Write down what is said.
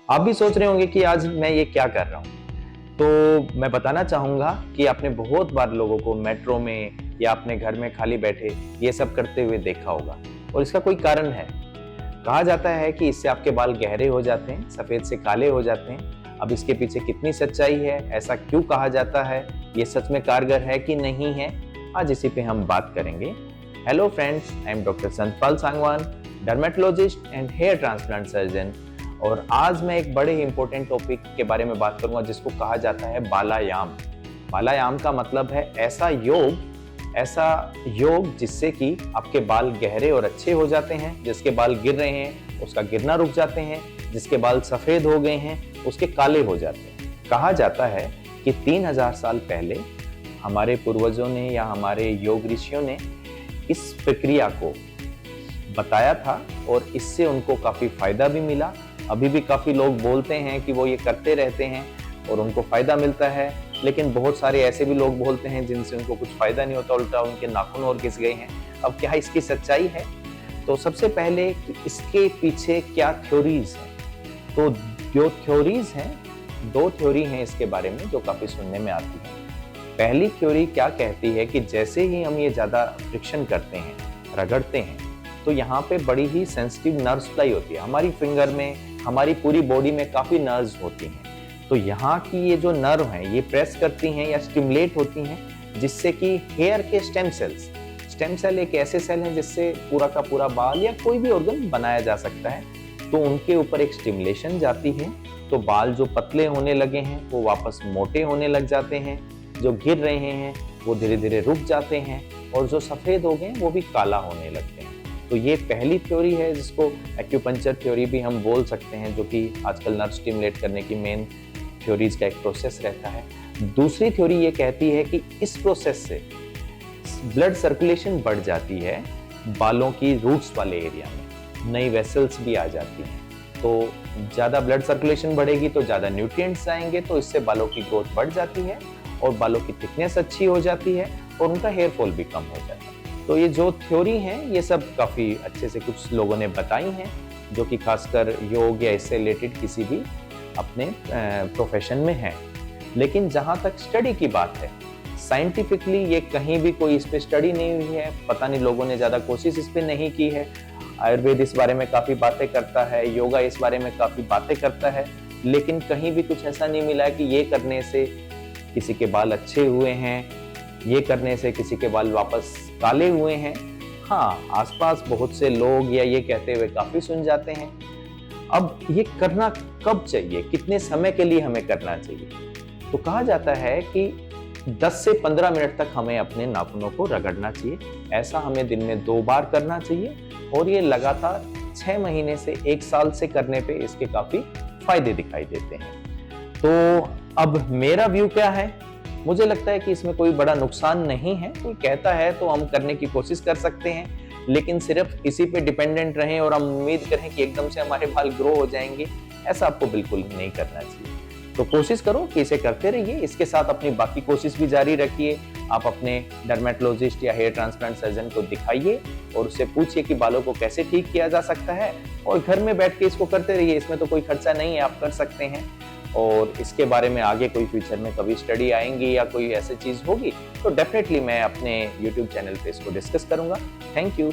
आप भी सोच रहे होंगे कि आज मैं ये क्या कर रहा हूँ। तो मैं बताना चाहूँगा कि आपने बहुत बार लोगों को मेट्रो में या अपने घर में खाली बैठे ये सब करते हुए देखा होगा और इसका कोई कारण है। कहा जाता है कि इससे आपके बाल गहरे हो जाते हैं, सफ़ेद से काले हो जाते हैं। अब इसके पीछे कितनी सच्चाई है, ऐसा क्यों कहा जाता है, ये सच में कारगर है कि नहीं है, आज इसी पे हम बात करेंगे। Hello friends, I am doctor Santpal Sangwan, dermatologist and hair transplant surgeon. और आज मैं एक बड़े ही इंपॉर्टेंट टॉपिक के बारे में बात करूंगा जिसको कहा जाता है बालायाम। बालायाम का मतलब है ऐसा योग जिससे कि आपके बाल गहरे और अच्छे हो जाते हैं। जिसके बाल गिर रहे हैं उसका गिरना रुक जाते हैं, जिसके बाल सफेद हो गए हैं उसके काले हो जाते हैं। कहा जाता है कि 3000 साल पहले हमारे पूर्वजों ने या हमारे योग ऋषियों ने इस प्रक्रिया को बताया था और इससे उनको काफी फायदा भी मिला। अभी भी काफी लोग बोलते हैं कि वो ये करते रहते हैं और उनको फायदा मिलता है, लेकिन बहुत सारे ऐसे भी लोग बोलते हैं जिनसे उनको कुछ फायदा नहीं होता, उल्टा उनके नाखून और घिस गए हैं। अब क्या इसकी सच्चाई है? तो सबसे पहले कि इसके पीछे क्या थ्योरीज हैं। तो जो थ्योरीज हैं, 2 थ्योरी हैं इसके बारे में जो काफी सुनने में आती है। पहली थ्योरी क्या कहती है कि जैसे ही हम ये ज्यादा फ्रिक्शन करते हैं, रगड़ते हैं, तो यहाँ पे बड़ी ही सेंसिटिव नर्व सप्लाई होती है। हमारी फिंगर में, हमारी पूरी बॉडी में काफी नर्व्स होती हैं। तो यहाँ की ये जो नर्व हैं ये प्रेस करती हैं या स्टिमुलेट होती हैं, जिससे कि हेयर के स्टेम सेल एक ऐसे सेल हैं जिससे पूरा का पूरा बाल या कोई भी ऑर्गन बनाया जा सकता है। तो उनके ऊपर एक स्टिमुलेशन जाती है, तो बाल जो पतले होने लगे हैं वो वापस मोटे होने लग जाते हैं, जो गिर रहे हैं वो धीरे धीरे रुक जाते हैं और जो सफेद हो गए वो भी काला होने लगते हैं। तो ये पहली थ्योरी है जिसको एक्यूपंक्चर थ्योरी भी हम बोल सकते हैं, जो कि आजकल नर्व स्टिमुलेट करने की मेन थ्योरीज का एक प्रोसेस रहता है। दूसरी थ्योरी ये कहती है कि इस प्रोसेस से ब्लड सर्कुलेशन बढ़ जाती है, बालों की रूट्स वाले एरिया में नई वेसल्स भी आ जाती हैं। तो ज़्यादा ब्लड सर्कुलेशन बढ़ेगी तो ज़्यादा न्यूट्रिएंट्स आएंगे, तो इससे बालों की ग्रोथ बढ़ जाती है और बालों की थिकनेस अच्छी हो जाती है और उनका हेयर फॉल भी कम हो जाता है। तो ये जो थ्योरी हैं ये सब काफ़ी अच्छे से कुछ लोगों ने बताई हैं, जो कि खासकर योग या इससे रिलेटेड किसी भी अपने प्रोफेशन में हैं। लेकिन जहाँ तक स्टडी की बात है, साइंटिफिकली ये कहीं भी कोई इस पे स्टडी नहीं हुई है। पता नहीं लोगों ने ज़्यादा कोशिश इस पे नहीं की है। आयुर्वेद इस बारे में काफ़ी बातें करता है, योगा इस बारे में काफ़ी बातें करता है, लेकिन कहीं भी कुछ ऐसा नहीं मिला कि ये करने से किसी के बाल अच्छे हुए हैं, ये करने से किसी के बाल वापस काले हुए हैं। हाँ, आसपास बहुत से लोग या ये कहते हुए काफी सुन जाते हैं। अब ये करना कब चाहिए, कितने समय के लिए हमें करना चाहिए? तो कहा जाता है कि 10 से 15 मिनट तक हमें अपने नाखूनों को रगड़ना चाहिए। ऐसा हमें दिन में 2 बार करना चाहिए और ये लगातार 6 महीने से 1 साल से करने पे इसके काफी फायदे दिखाई देते हैं। तो अब मेरा व्यू क्या है? मुझे लगता है कि इसमें कोई बड़ा नुकसान नहीं है। कोई कहता है तो हम करने की कोशिश कर सकते हैं, लेकिन सिर्फ इसी पे डिपेंडेंट रहें और हम उम्मीद करें कि एकदम से हमारे बाल ग्रो हो जाएंगे, ऐसा आपको बिल्कुल नहीं करना चाहिए। तो कोशिश करो कि इसे करते रहिए, इसके साथ अपनी बाकी कोशिश भी जारी रखिए। आप अपने डर्मेटोलॉजिस्ट या हेयर ट्रांसप्लांट सर्जन को दिखाइए और उससे पूछिए कि बालों को कैसे ठीक किया जा सकता है, और घर में बैठ के इसको करते रहिए। इसमें तो कोई खर्चा नहीं है, आप कर सकते हैं। और इसके बारे में आगे कोई फ्यूचर में कभी स्टडी आएंगी या कोई ऐसी चीज होगी तो डेफिनेटली मैं अपने YouTube चैनल पे इसको डिस्कस करूंगा। Thank you.